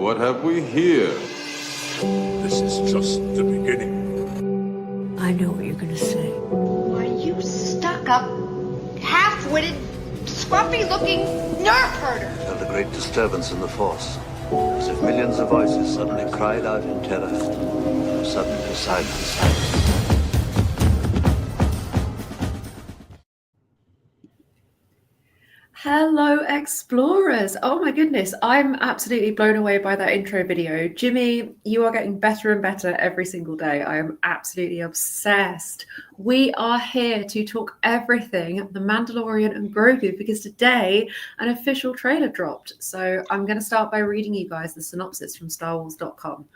what have we here? This is just the beginning. I know what you're gonna say. Why, you stuck-up, half-witted, scruffy-looking nerf herder! Felt a great disturbance in the force, as if millions of voices suddenly cried out in terror. Suddenly silence. Hello, explorers. Oh my goodness, I'm absolutely blown away by that intro video. Jimmy, you are getting better and better every single day. I am absolutely obsessed. We are here to talk everything The Mandalorian and Grogu because today an official trailer dropped. So I'm going to start by reading you guys the synopsis from StarWars.com.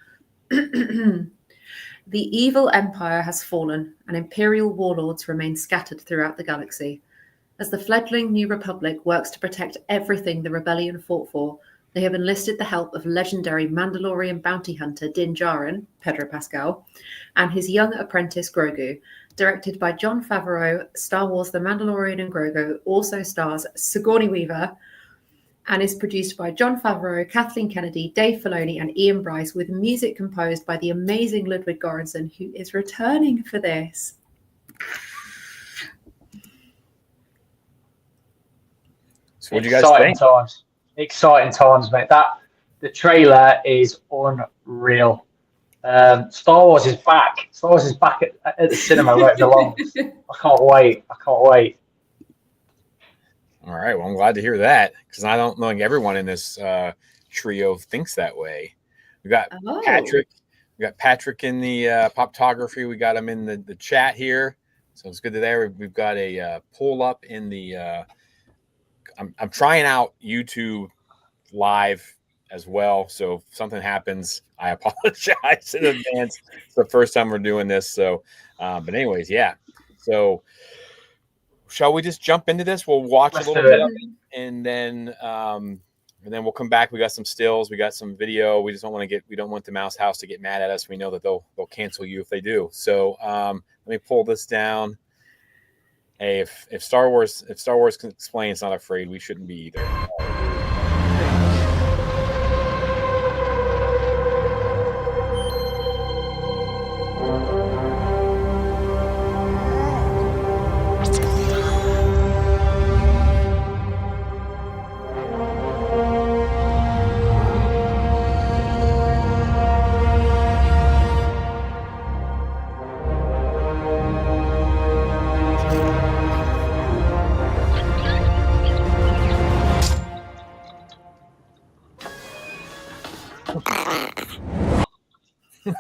The evil empire has fallen and imperial warlords remain scattered throughout the galaxy. As the fledgling New Republic works to protect everything the rebellion fought for, they have enlisted the help of legendary Mandalorian bounty hunter Din Djarin, Pedro Pascal, and his young apprentice Grogu. Directed by Jon Favreau, Star Wars The Mandalorian and Grogu also stars Sigourney Weaver and is produced by Jon Favreau, Kathleen Kennedy, Dave Filoni, and Ian Bryce, with music composed by the amazing Ludwig Göransson, who is returning for this. So what do you guys think? Exciting times, mate. The trailer is unreal. Star Wars is back. Star Wars is back at the cinema where it belongs. I can't wait. All right. Well, I'm glad to hear that because I don't think everyone in this trio thinks that way. We got Patrick. We got Patrick in the poptography. We got him in the chat here. So it's good to there. We've got a pull up in the. I'm trying out YouTube live as well. So if something happens, I apologize in advance. It's the first time we're doing this. So, but anyways, yeah. So shall we just jump into this? We'll watch a little bit of it, and then we'll come back. We got some stills. We got some video. We just don't want the Mouse House to get mad at us. We know that they'll cancel you if they do. So let me pull this down. Hey, if Star Wars can explain it's not afraid, we shouldn't be either.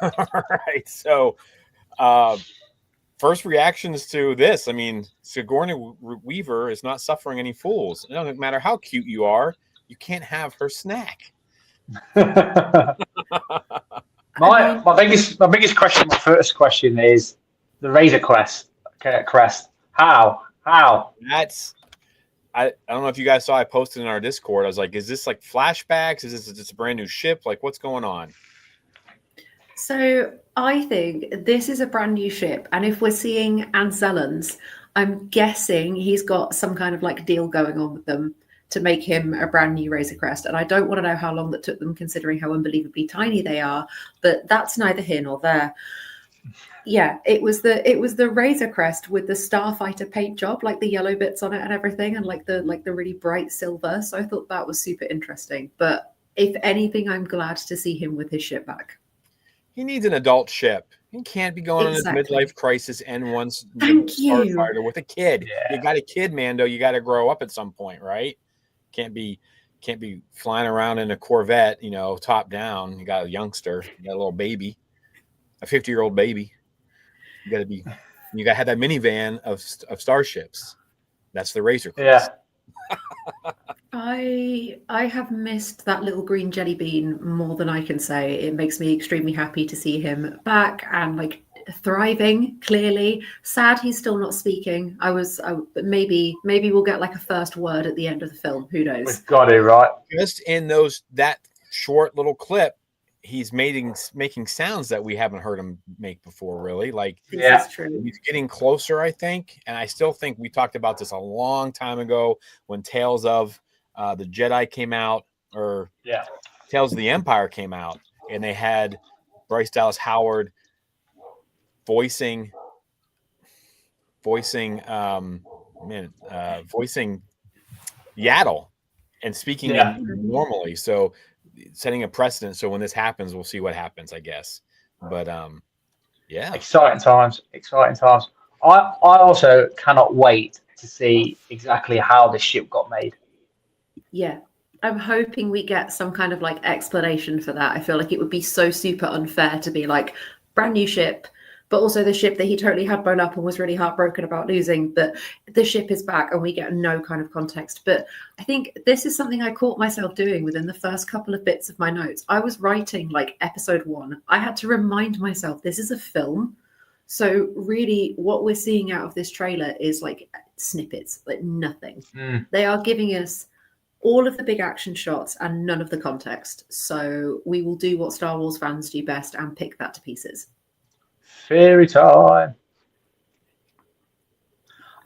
All right. So, first reactions to this. I mean, Sigourney Weaver is not suffering any fools. It doesn't matter how cute you are, you can't have her snack. my biggest question, my first question is the Razor Crest. How? That's. I don't know if you guys saw. I posted in our Discord. I was like, "Is this like flashbacks? Is this just a brand new ship? Like, what's going on?" So I think this is a brand new ship, and if we're seeing Anzellans, I'm guessing he's got some kind of like deal going on with them to make him a brand new Razor Crest. And I don't want to know how long that took them, considering how unbelievably tiny they are. But that's neither here nor there. Yeah, it was the Razor Crest with the Starfighter paint job, like the yellow bits on it and everything, and like the really bright silver. So I thought that was super interesting. But if anything, I'm glad to see him with his ship back. He needs an adult ship. He can't be going on his midlife crisis and once Starfighter with a kid. Yeah. You got a kid, Mando. You got to grow up at some point, right? Can't be flying around in a Corvette, top down. You got a youngster. You got a little baby, a 50-year-old baby. You got to have that minivan of starships. That's the Razor Crest. Yeah. I have missed that little green jelly bean more than I can say. It makes me extremely happy to see him back and like thriving. Clearly, sad he's still not speaking. Maybe we'll get like a first word at the end of the film. Who knows? We've got it right. Just in that short little clip, he's making sounds that we haven't heard him make before. Really, like that's true. He's getting closer, I think, and I still think we talked about this a long time ago when Tales of the Jedi came out, Tales of the Empire came out, and they had Bryce Dallas Howard voicing voicing Yaddle and speaking in normally. So setting a precedent. So when this happens, we'll see what happens, I guess. But yeah, exciting times. I also cannot wait to see exactly how this ship got made. Yeah. I'm hoping we get some kind of like explanation for that. I feel like it would be so super unfair to be like brand new ship, but also the ship that he totally had blown up and was really heartbroken about losing, but the ship is back and we get no kind of context. But I think this is something I caught myself doing within the first couple of bits of my notes. I was writing like episode 1. I had to remind myself this is a film. So really what we're seeing out of this trailer is like snippets, like nothing. They are giving us all of the big action shots and none of the context. So we will do what Star Wars fans do best and pick that to pieces. Fairy time.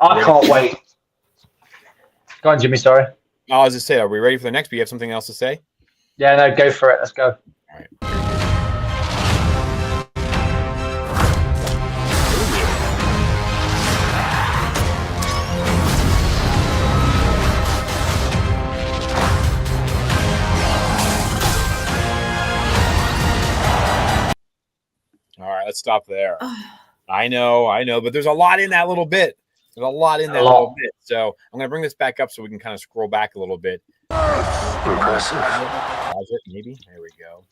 I can't wait. Go on, Jimmy, sorry. I was just saying, are we ready for the next? Do you have something else to say? Yeah, no, go for it. Let's go. All right. All right, let's stop there. I know, but there's a lot in that little bit. There's a lot in that little bit. So I'm going to bring this back up so we can kind of scroll back a little bit. Impressive. Pause it, maybe. There we go.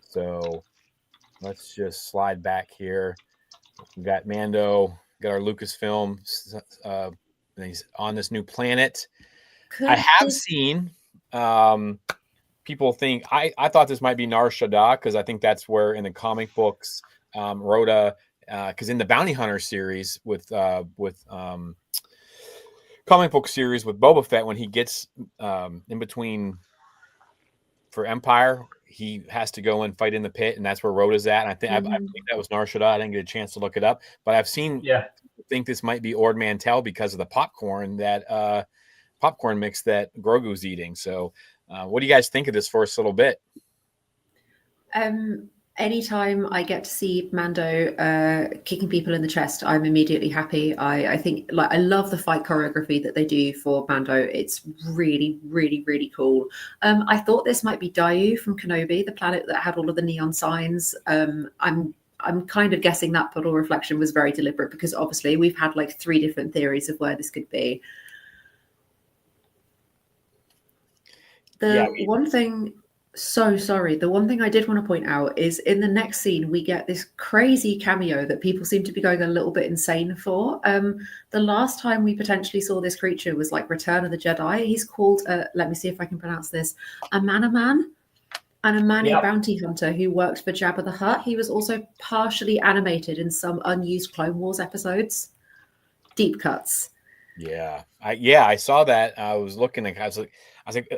So let's just slide back here. We got Mando, got our Lucasfilm. He's on this new planet. I have seen people think I thought this might be Nar Shaddaa because I think that's where in the comic books Rhoda, because in the Bounty Hunter series with comic book series with Boba Fett, when he gets in between for Empire, he has to go and fight in the pit, and that's where Rhoda's at. And I think that was Nar Shaddaa. I didn't get a chance to look it up, but I've seen think this might be Ord Mantell because of the popcorn mix that Grogu's eating. So what do you guys think of this first little bit? Anytime I get to see Mando kicking people in the chest, I'm immediately happy. I think I love the fight choreography that they do for Mando. It's really, really, really cool. I thought this might be Dayu from Kenobi, the planet that had all of the neon signs. I'm kind of guessing that puddle reflection was very deliberate because obviously we've had like 3 different theories of where this could be. The one thing I did want to point out is in the next scene, we get this crazy cameo that people seem to be going a little bit insane for. The last time we potentially saw this creature was like Return of the Jedi. He's called, let me see if I can pronounce this, a Manaman, and a Mani bounty hunter who worked for Jabba the Hutt. He was also partially animated in some unused Clone Wars episodes. Deep cuts. Yeah, I saw that. I was looking at. I was like,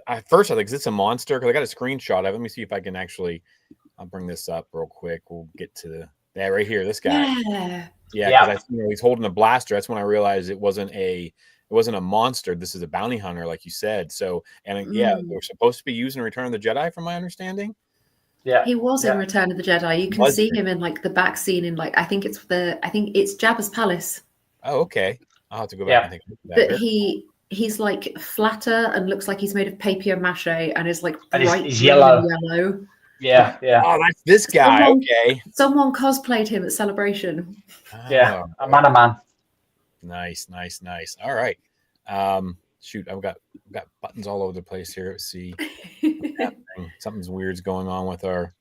at first I was like, is this a monster? Because I got a screenshot of it. Let me see if I can actually. I'll bring this up real quick. We'll get to right here. This guy. Yeah. Because he's holding a blaster. That's when I realized it wasn't a monster. This is a bounty hunter, like you said. So they're supposed to be using Return of the Jedi, from my understanding. Yeah, he was in Return of the Jedi. You can see him in like the back scene in like I think it's Jabba's palace. Oh, okay. I'll have to go back and think about that. But he's like flatter and looks like he's made of papier mache and is like bright he's yellow. Yeah. Oh, that's this guy. Someone cosplayed him at Celebration. Yeah, a man. Nice. All right. Shoot, I've got buttons all over the place here. Let's see. Something's weird's going on with our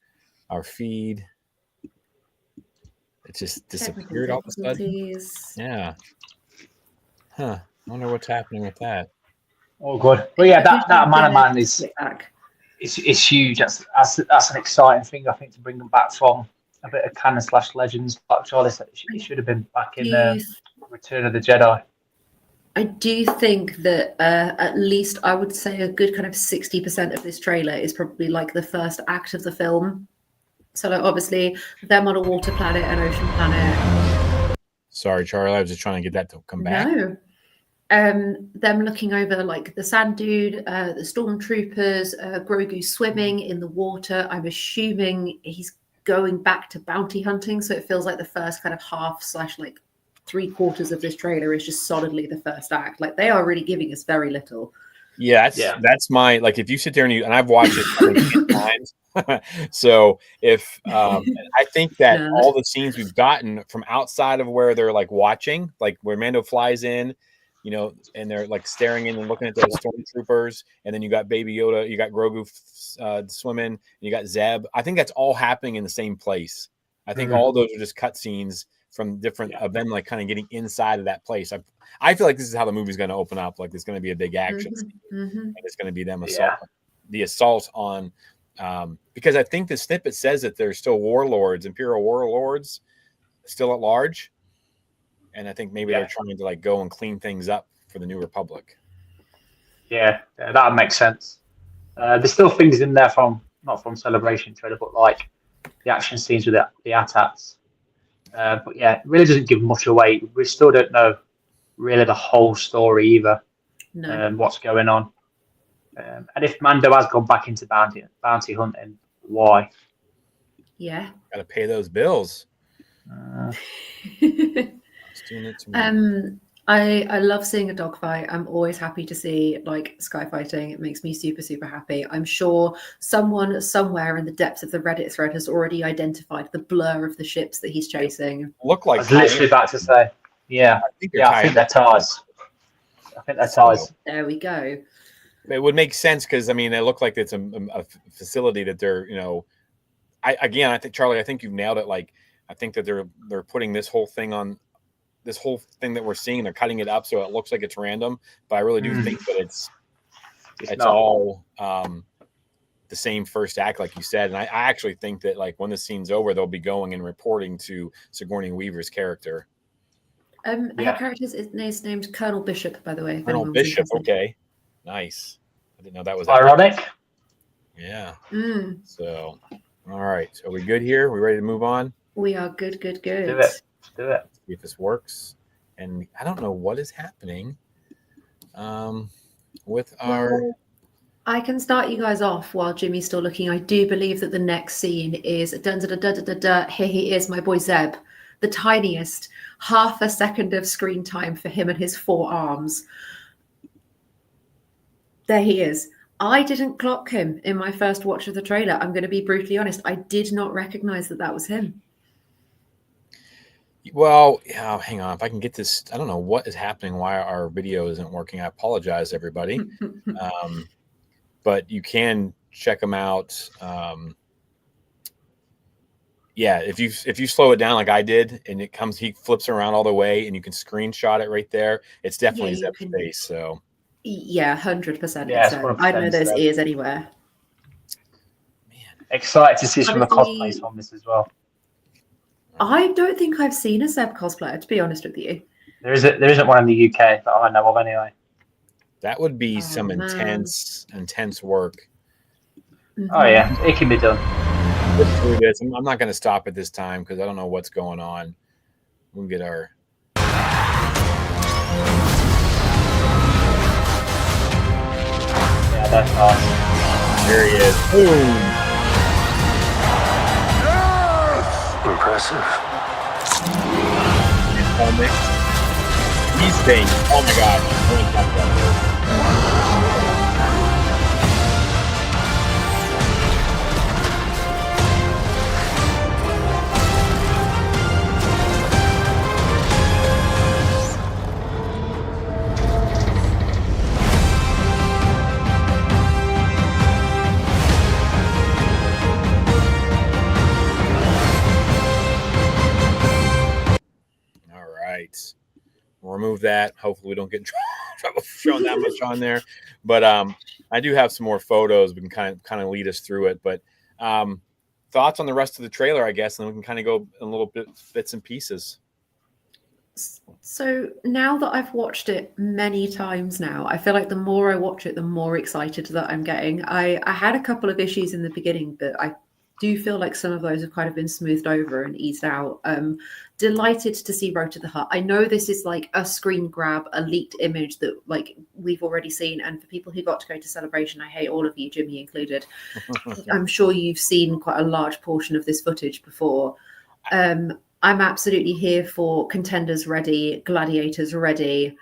feed. It just disappeared all of a sudden. Yeah. Huh. I wonder what's happening with that. Oh, good. Well, yeah, that man is huge. That's an exciting thing, I think, to bring them back from a bit of canon / legends. Like Charlie said, it should have been back in Return of the Jedi. I do think that at least I would say a good kind of 60% of this trailer is probably like the first act of the film. So like obviously them on a water planet, an ocean planet. Sorry, Charlie. I was just trying to get that to come back. No. them looking over like the sand dude, the stormtroopers, Grogu swimming in the water. I'm assuming he's going back to bounty hunting, so it feels like the first kind of half / like 3/4 of this trailer is just solidly the first act. Like they are really giving us very little. Yeah, that's my, like, if you sit there and I've watched it 10 times. So if I think that all the scenes we've gotten from outside of where they're like watching, like where Mando flies in, and they're like staring in and looking at those stormtroopers, and then you got Baby Yoda, you got Grogu swimming, and you got Zeb. I think that's all happening in the same place. I think all those are just cut scenes from different of them, like kind of getting inside of that place. I feel like this is how the movie's going to open up. Like there's going to be a big action scene, and it's going to be them the assault on, because I think the snippet says that there's still warlords, Imperial warlords, still at large, and I think maybe they're trying to like go and clean things up for the New Republic. Yeah, that makes sense. There's still things in there not from Celebration trailer, but like the action scenes with the AT-ATs. But yeah, it really doesn't give much away. We still don't know really the whole story either. No. What's going on. And if Mando has gone back into bounty hunting, why? Yeah. Got to pay those bills. I love seeing a dogfight. I'm always happy to see like sky fighting. It makes me super, super happy. I'm sure someone somewhere in the depths of the Reddit thread has already identified the blur of the ships that he's chasing. Look like I was literally about to say. Yeah. I think they're TIEs. There we go. It would make sense because I mean they look like it's a facility that they're, I think Charlie, I think you've nailed it. Like I think that they're putting this whole thing that we're seeing, they're cutting it up so it looks like it's random, but I really do think that it's all the same first act, like you said. And I actually think that like when the scene's over, they'll be going and reporting to Sigourney Weaver's character. Her character's named Colonel Bishop, by the way. Colonel Bishop, okay. Nice. I didn't know that was ironic. Yeah. So, all right. So are we good here? We ready to move on? We are good. Do it. See if this works. And I don't know what is happening with our. I can start you guys off while Jimmy's still looking. I do believe that the next scene is here he is, my boy Zeb, the tiniest, half a second of screen time for him and his 4 arms. There he is. I didn't clock him in my first watch of the trailer. I'm going to be brutally honest. I did not recognize that was him. Well, yeah, hang on. If I can get this, I don't know what is happening, why our video isn't working. I apologize, everybody. But you can check them out. If you slow it down like I did, and he flips around all the way, and you can screenshot it right there. It's definitely Zeb's face. So. Yeah, 100%. Yeah, I know there's ears anywhere. Man, excited to see some of the cosplays on this as well. I don't think I've seen a Zeb cosplayer, to be honest with you. There isn't one in the UK that I know of anyway. That would be some intense work. Oh yeah, it can be done. Let's do this. I'm not going to stop at this time because I don't know what's going on. We'll get our. Yeah, that's awesome. There he is. Boom. Impressive. He's saying, oh my God. I'm going to talk about this. We'll remove that. Hopefully we don't get in trouble for showing that much on there. But I do have some more photos. We can kind of lead us through it. But thoughts on the rest of the trailer, I guess, and then we can kind of go in little bits and pieces. So now that I've watched it many times now, I feel like the more I watch it, the more excited that I'm getting. I had a couple of issues in the beginning, but I do feel like some of those have kind of been smoothed over and eased out. Delighted to see Road to the Hut. I know this is like a screen grab, a leaked image that like we've already seen. And for people who got to go to Celebration, I hate all of you, Jimmy included. I'm sure you've seen quite a large portion of this footage before. I'm absolutely here for contenders ready, gladiators ready.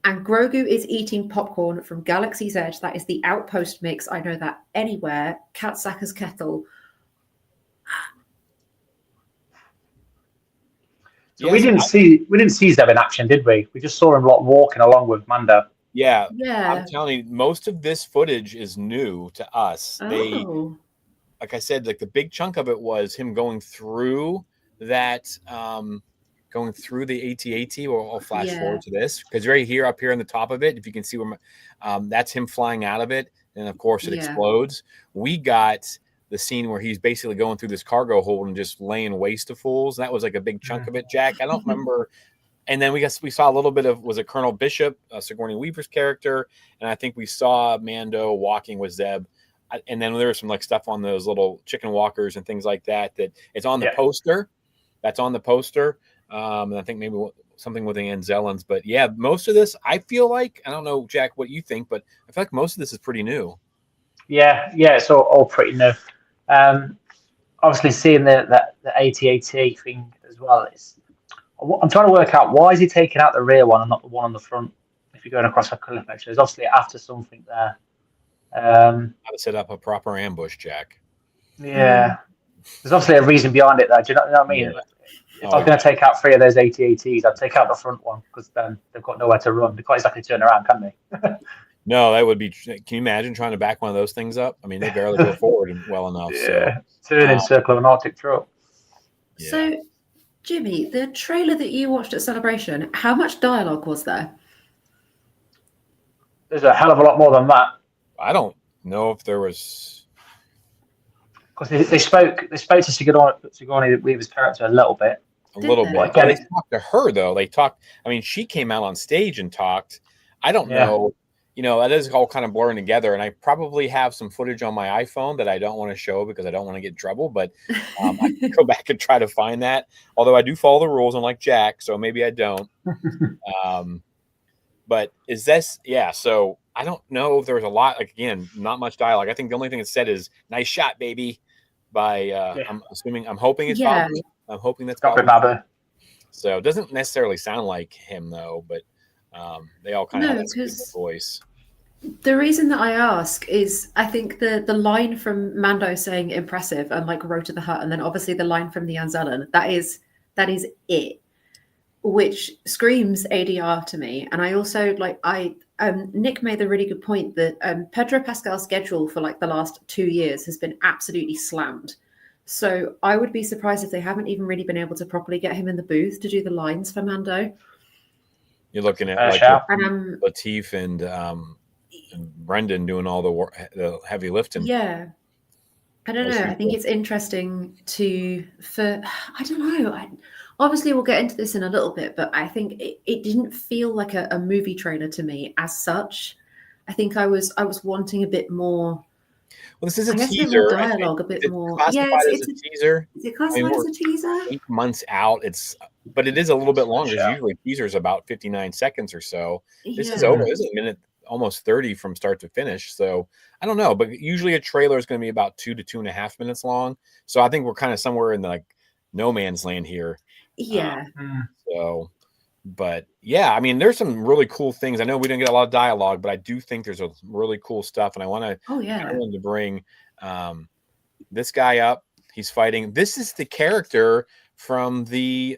And Grogu is eating popcorn from Galaxy's Edge. That is the Outpost mix. I know that anywhere. Katsaka's kettle. So yes, we didn't see Zeb in action, did we? We just saw him like walking along with Mando. Yeah. I'm telling you, most of this footage is new to us. They, like I said, like the big chunk of it was him going through that. Going through the AT-AT, I'll flash forward to this because right here, up here on the top of it, if you can see where that's him flying out of it, and of course it explodes. We got the scene where he's basically going through this cargo hold and just laying waste to fools. That was like a big chunk of it, Jack. I don't remember. And then we saw a little bit of, was it Colonel Bishop, Sigourney Weaver's character, and I think we saw Mando walking with Zeb. And then there was some like stuff on those little chicken walkers and things like that. That it's on the poster. That's on the poster. And I think maybe something with the Anzellans, but yeah, most of this, I feel like, I don't know, Jack, what you think, but I feel like most of this is pretty new. Yeah, it's all pretty new. Obviously, seeing the AT-AT thing as well, I'm trying to work out why is he taking out the rear one and not the one on the front if you're going across a cliff. Actually, there's obviously after something there. How to set up a proper ambush, Jack. Yeah, there's obviously a reason behind it, though. Do you know what I mean? Yeah. If I'm going to take out 3 of those AT-ATs, I'd take out the front one because then they've got nowhere to run. They can't exactly turn around, can they? No, that would be. Can you imagine trying to back one of those things up? I mean, they barely go forward well enough. Yeah, turn in circle of an Arctic truck. Yeah. So, Jimmy, the trailer that you watched at Celebration, how much dialogue was there? There's a hell of a lot more than that. I don't know if there was. Because they spoke to Sigourney Weaver's character a little bit. A little bit. They talked to her, though. They talked. I mean, she came out on stage and talked. I don't know. You know, that is all kind of blurring together. And I probably have some footage on my iPhone that I don't want to show because I don't want to get in trouble. But I can go back and try to find that. Although I do follow the rules, unlike Jack, so maybe I don't. But is this? Yeah. So I don't know if there was a lot. Like again, not much dialogue. I think the only thing it said is "nice shot, baby." By I'm hoping it's Bob. I'm hoping that's Bob. So it doesn't necessarily sound like him though, but they all kind of have that voice. The reason that I ask is I think the line from Mando saying impressive and like Road to the Hut, and then obviously the line from the Anzellan, that is it, which screams ADR to me. And I also Nick made the really good point that Pedro Pascal's schedule for like the last 2 years has been absolutely slammed. So I would be surprised if they haven't even really been able to properly get him in the booth to do the lines for Mando. You're looking at Lateef and Brendan doing all the heavy lifting. Yeah. I don't know. I think it's interesting I don't know. Obviously, we'll get into this in a little bit, but I think it didn't feel like a movie trailer to me as such. I think I was wanting a bit more. Well, this is a teaser. A bit more dialogue, a bit more. Yeah, it's a teaser. Is it classified as a teaser? 8 months out. But it is a little bit longer. Usually, teaser is about 59 seconds or so. This is over. This is a minute, almost 30 from start to finish. So I don't know, but usually a trailer is going to be about 2 to 2.5 minutes long. So I think we're kind of somewhere in the like no man's land here. Yeah. But yeah, I mean, there's some really cool things. I know we didn't get a lot of dialogue, but I do think there's a really cool stuff. And I want to bring this guy up. He's fighting. This is the character from the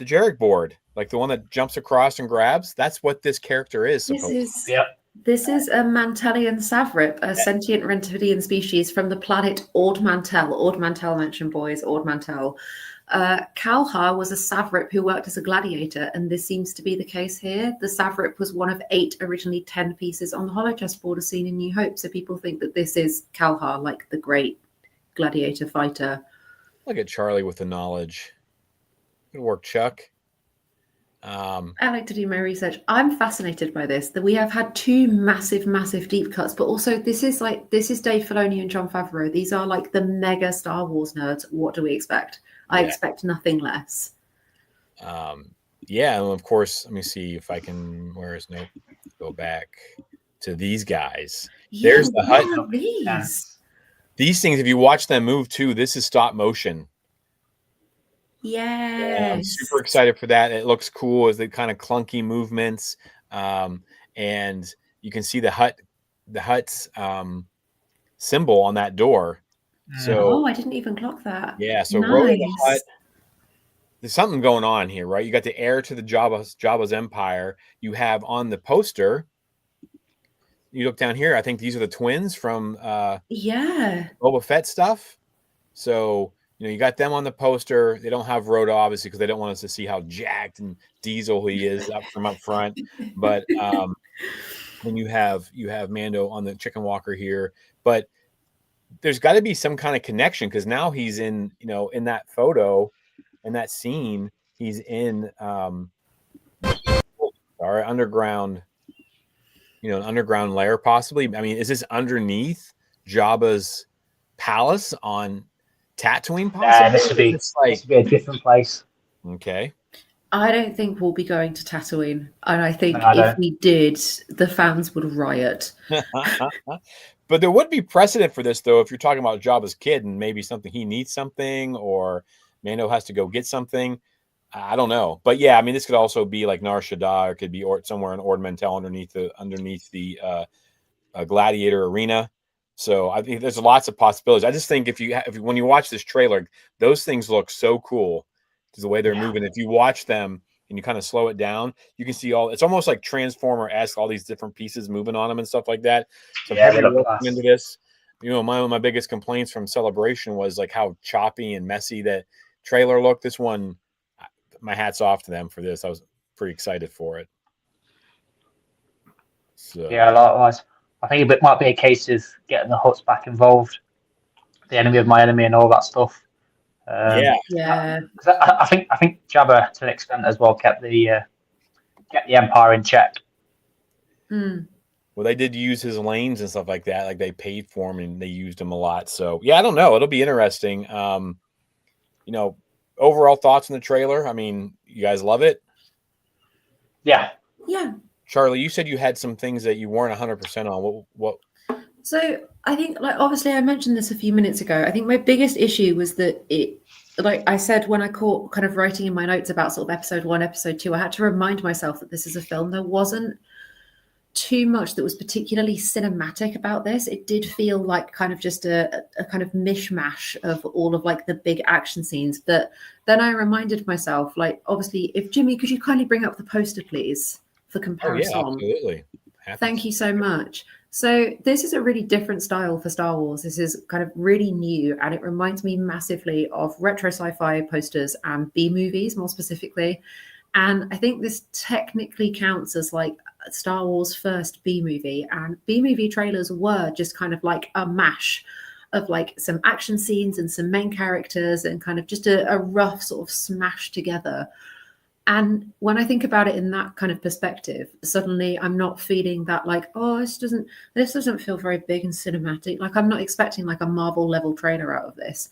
Jarek board, like the one that jumps across and grabs. That's what this character is. This is a Mantellian Savrip, a sentient Rentividian species from the planet Ord Mantell. Ord Mantell mentioned, boys, Ord Mantell. Kalhar was a Savrip who worked as a gladiator, and this seems to be the case here. The Savrip was one of 8, originally 10 pieces on the holochess board as seen in New Hope, so people think that this is Kalhar, like the great gladiator fighter. Look at Charlie with the knowledge. Good work, Chuck. I like to do my research. I'm fascinated by this. That we have had two massive deep cuts, but also this is Dave Filoni and Jon Favreau. These are like the mega Star Wars nerds. What do we expect? I expect nothing less. Yeah, and of course, let me see if I can. Go back to these guys. Yeah, There's the hut. These things, if you watch them move too, this is stop motion. Yeah, I'm super excited for that. It looks cool as the kind of clunky movements, and you can see the hut's symbol on that door. So, I didn't even clock that. Yeah, so nice. Road of the Hut. There's something going on here, right? You got the heir to the Jabba's empire. You have on the poster. You look down here. I think these are the twins from Boba Fett stuff. So you got them on the poster. They don't have Rhoda obviously because they don't want us to see how jacked and diesel he is up front. But then you have Mando on the chicken walker here. But there's got to be some kind of connection because now he's in in that photo, in that scene, he's in underground. An underground lair, possibly. I mean, is this underneath Jabba's palace on Tatooine? Possibly? Yeah, this would be a different place. Okay. I don't think we'll be going to Tatooine, and I think if we did, the fans would riot. But there would be precedent for this, though, if you're talking about Jabba's kid and maybe he needs something, or Mando has to go get something. I don't know, but yeah, I mean, this could also be like Nar Shaddaa, or it could be somewhere in Ord Mantell underneath the Gladiator arena. So I think there's lots of possibilities. I just think if when you watch this trailer, those things look so cool because the way they're moving. If you watch them and you kind of slow it down, you can see it's almost like Transformer-esque, all these different pieces moving on them and stuff like that. So they look into this. One of my biggest complaints from Celebration was like how choppy and messy that trailer looked. This one, my hat's off to them for this. I was pretty excited for it. So. Yeah, likewise. I think it might be a case of getting the Hutts back involved, the enemy of my enemy, and all that stuff. Yeah. I think Jabba, to an extent as well, kept the Empire in check. Mm. Well, they did use his lanes and stuff like that. Like they paid for him and they used him a lot. So yeah, I don't know. It'll be interesting. Overall thoughts on the trailer. I mean, you guys love it? Yeah. Yeah. Charlie, you said you had some things that you weren't 100% on. What? So I think, obviously I mentioned this a few minutes ago. I think my biggest issue was that like I said, when I caught kind of writing in my notes about sort of episode 1, episode 2, I had to remind myself that this is a film. There wasn't too much that was particularly cinematic about this. It did feel like kind of just a kind of mishmash of all of like the big action scenes. But then I reminded myself, like, obviously, if Jimmy, could you kindly bring up the poster, please, for comparison? Oh, yeah, absolutely. Thank you so much. So this is a really different style for Star Wars. This is kind of really new, and it reminds me massively of retro sci-fi posters and B movies, more specifically. And I think this technically counts as like Star Wars' first B movie. And B movie trailers were just kind of like a mash of like some action scenes and some main characters and kind of just a rough sort of smash together. And when I think about it in that kind of perspective, suddenly I'm not feeling that like, oh, this doesn't feel very big and cinematic. Like I'm not expecting like a Marvel level trailer out of this.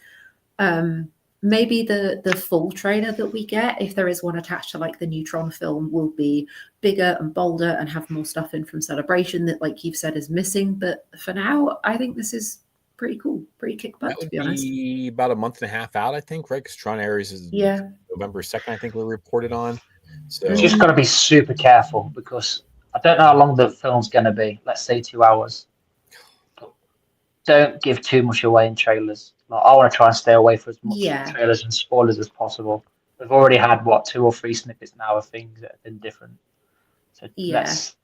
Maybe the full trailer that we get, if there is one attached to like the Neutron film, will be bigger and bolder and have more stuff in from Celebration that, like you've said, is missing. But for now, I think this is pretty cool, pretty kick butt, to be honest. Be about a month and a half out, I think, right? Because Tron Ares is November 2nd, I think we reported on. So you just got to be super careful because I don't know how long the film's going to be. Let's say 2 hours. Don't give too much away in trailers. Like, I want to try and stay away from as much trailers and spoilers as possible. We've already had 2 or 3 snippets now of things that have been different. So let's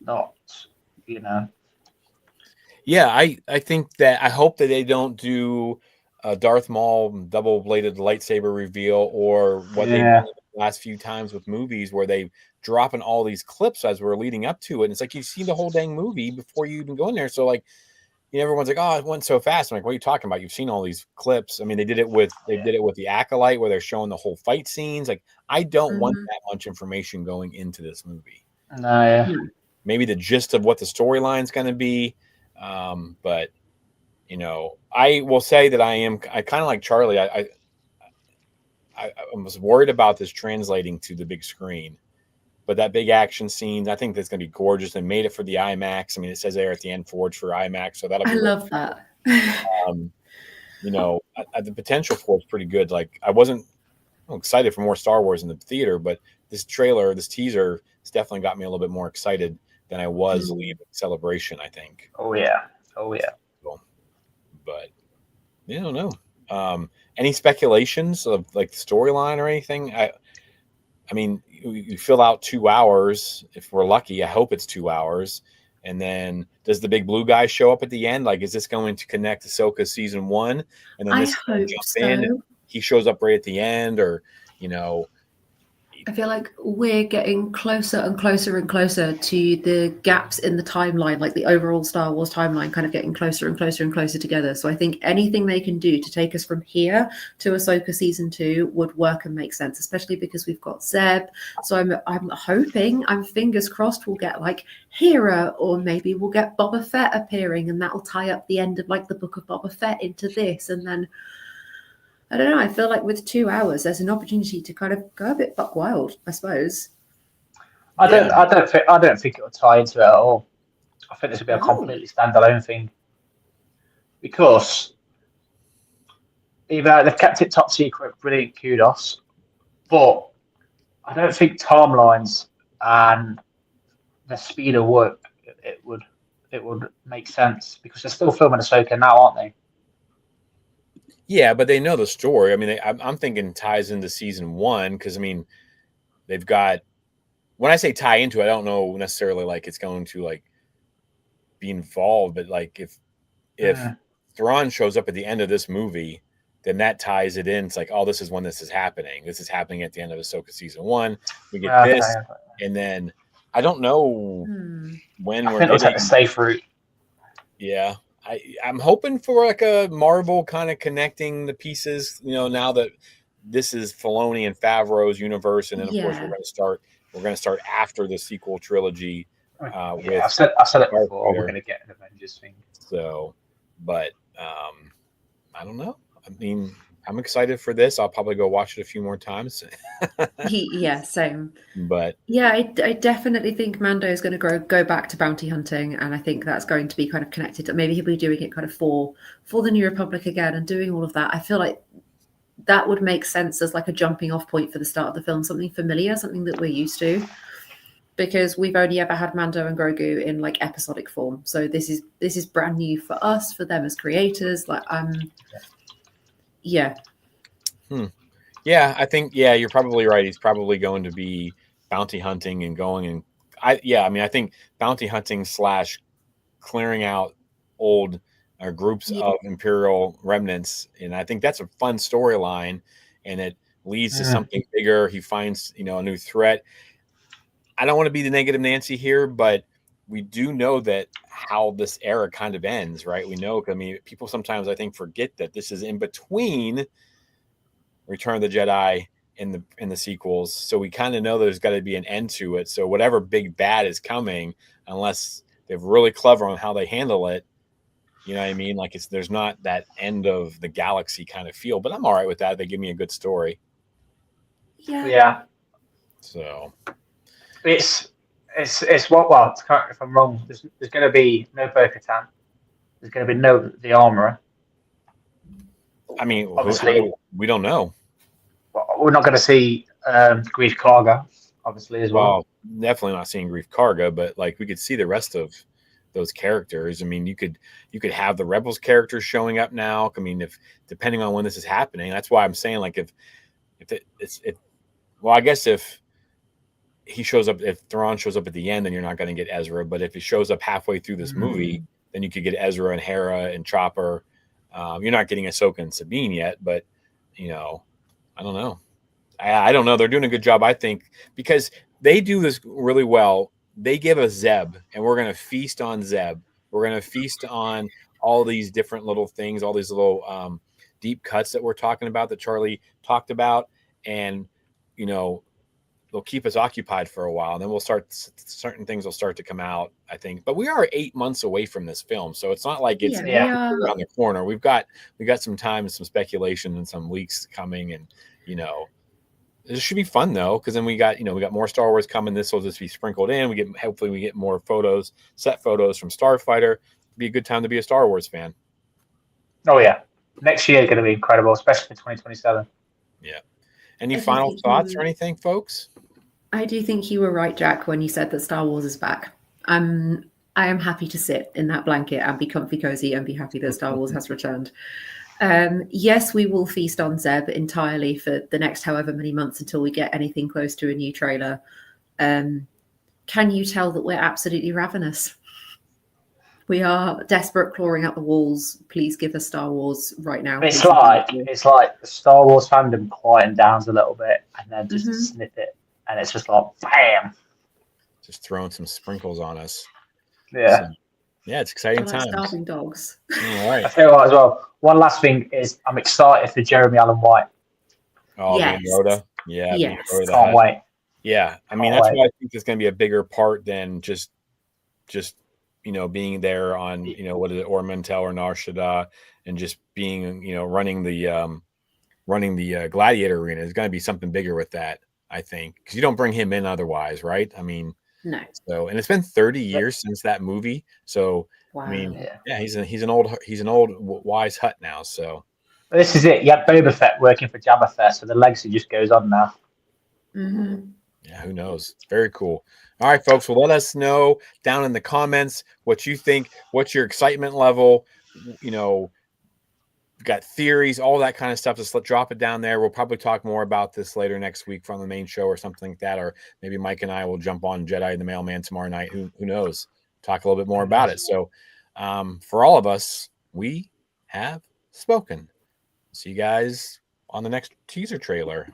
not, Yeah, I think that I hope that they don't do a Darth Maul double-bladed lightsaber reveal or what they've done the last few times with movies where they dropping all these clips as we're leading up to it. And it's like you've seen the whole dang movie before you even go in there. So like, everyone's like, oh, it went so fast. I'm like, what are you talking about? You've seen all these clips. I mean, they did it with the Acolyte where they're showing the whole fight scenes. Like, I don't want that much information going into this movie. No, yeah. Maybe the gist of what the storyline's going to be, but I will say that I kind of like Charlie. I was worried about this translating to the big screen, but that big action scene, I think that's going to be gorgeous. They made it for the IMAX. I mean, it says there at the end, Forge for IMAX, so that'll be. I love that. The potential for it's pretty good. Like, I'm excited for more Star Wars in the theater, but this teaser, has definitely got me a little bit more excited than I was leaving Celebration, I think. Oh yeah. But I don't know. Any speculations of like the storyline or anything? I mean, you fill out 2 hours if we're lucky. I hope it's 2 hours. And then does the big blue guy show up at the end? Like, is this going to connect Ahsoka season 1? And then this I hope so. in, he shows up right at the end, or I feel like we're getting closer and closer and closer to the gaps in the timeline, like the overall Star Wars timeline kind of getting closer and closer and closer together. So I think anything they can do to take us from here to Ahsoka season 2 would work and make sense, especially because we've got Zeb. So I'm fingers crossed we'll get like Hera, or maybe we'll get Boba Fett appearing, and that'll tie up the end of like the book of Boba Fett into this. And then I don't know. I feel like with 2 hours, there's an opportunity to kind of go a bit buck wild, I suppose. I don't think it will tie into it at all. I think this will be a completely standalone thing, because either they've kept it top secret, brilliant, kudos, but I don't think timelines and the speed of work it would make sense, because they're still filming Ahsoka now, aren't they? Yeah, but they know the story. I mean, I'm thinking ties into season 1, because I mean, they've got. When I say tie into it, I don't know necessarily like it's going to like be involved, but like if Thrawn shows up at the end of this movie, then that ties it in. It's like, oh, this is when this is happening. This is happening at the end of Ahsoka season 1. We get this, and then I don't know when I think it'll take the safe route. Yeah. I'm hoping for like a Marvel kind of connecting the pieces, now that this is Filoni and Favreau's universe, and then of course we're going to start after the sequel trilogy. I've said it before. We're going to get an Avengers thing. So, but I don't know. I mean, I'm excited for this. I'll probably go watch it a few more times. Yeah, same. But yeah, I definitely think Mando is going to go back to bounty hunting, and I think that's going to be kind of connected. Maybe he'll be doing it kind of for the New Republic again and doing all of that. I feel like that would make sense as like a jumping off point for the start of the film, something familiar, something that we're used to, because we've only ever had Mando and Grogu in like episodic form. So this is brand new for us, for them as creators. Like yeah. Yeah, I think you're probably right. He's probably going to be bounty hunting and going, and I think bounty hunting / clearing out old groups of Imperial remnants, and I think that's a fun storyline, and it leads to something bigger. He finds a new threat. I don't want to be the negative Nancy here, but we do know that how this era kind of ends, right? We know. I mean, people sometimes I think forget that this is in between Return of the Jedi in the sequels, so we kind of know there's got to be an end to it. So whatever big bad is coming, unless they're really clever on how they handle it, you know what I mean? Like there's not that end of the galaxy kind of feel. But I'm all right with that. They give me a good story. Yeah. So it's well, correct me if I'm wrong. There's going to be no Bo-Katan. There's going to be no the Armorer. I mean, obviously, we don't know. We're not going to see Greef Karga, obviously, as well. Definitely not seeing Greef Karga, but like we could see the rest of those characters. I mean, you could have the Rebels characters showing up now. I mean, if depending on when this is happening, that's why I'm saying like I guess if he shows up, if Thrawn shows up at the end, then you're not going to get Ezra. But if he shows up halfway through this movie, then you could get Ezra and Hera and Chopper. You're not getting Ahsoka and Sabine yet, but I don't know. I don't know. They're doing a good job, I think, because they do this really well. They give us Zeb, and we're going to feast on Zeb. We're going to feast on all these different little things, all these little deep cuts that we're talking about that Charlie talked about, and you know, they'll keep us occupied for a while, and then we'll start certain things will start to come out, I think. But we are 8 months away from this film, so it's not like it's we are. around the corner. We got some time and some speculation and some leaks coming, and you know, this should be fun though, because then we got more Star Wars coming. This will just be sprinkled in. Hopefully we get more photos, set photos from Starfighter. Be a good time to be a Star Wars fan. Oh yeah, next year is going to be incredible, especially for 2027. Yeah. Any final thoughts or anything, folks? I do think you were right, Jack, when you said that Star Wars is back. I am happy to sit in that blanket and be comfy cozy and be happy that Star Wars has returned. Yes, we will feast on Zeb entirely for the next however many months until we get anything close to a new trailer. Can you tell that we're absolutely ravenous? We are desperate, clawing at the walls. Please give us Star Wars right now. It's like the Star Wars fandom quieten down a little bit, and then just a snippet, and it's just like bam, just throwing some sprinkles on us. Yeah, so, yeah, it's exciting times. Starving dogs. All right. I tell you what, as well. One last thing is, I'm excited for Jeremy Allen White. Oh, yes. Yoda. Yeah, yes. Yoda. Can't wait. Yeah, I mean that's why I think it's going to be a bigger part than just being there on what is it, or Mentel or Nar Shaddaa, and just being running the gladiator arena. There's going to be something bigger with that, I think, because you don't bring him in otherwise, right? I mean, no. So, and it's been 30 years since that movie, so wow. I mean, yeah, he's an old wise hut now. So this is it. You have Boba Fett working for Jabba Fett, so the legacy just goes on now. Mm-hmm. Yeah, who knows? Very cool. All right, folks. Well, let us know down in the comments what you think. What's your excitement level? Got theories, all that kind of stuff. Just drop it down there. We'll probably talk more about this later next week from the main show or something like that. Or maybe Mike and I will jump on Jedi and the Mailman tomorrow night. Who knows? Talk a little bit more about it. So for all of us, we have spoken. See you guys on the next teaser trailer.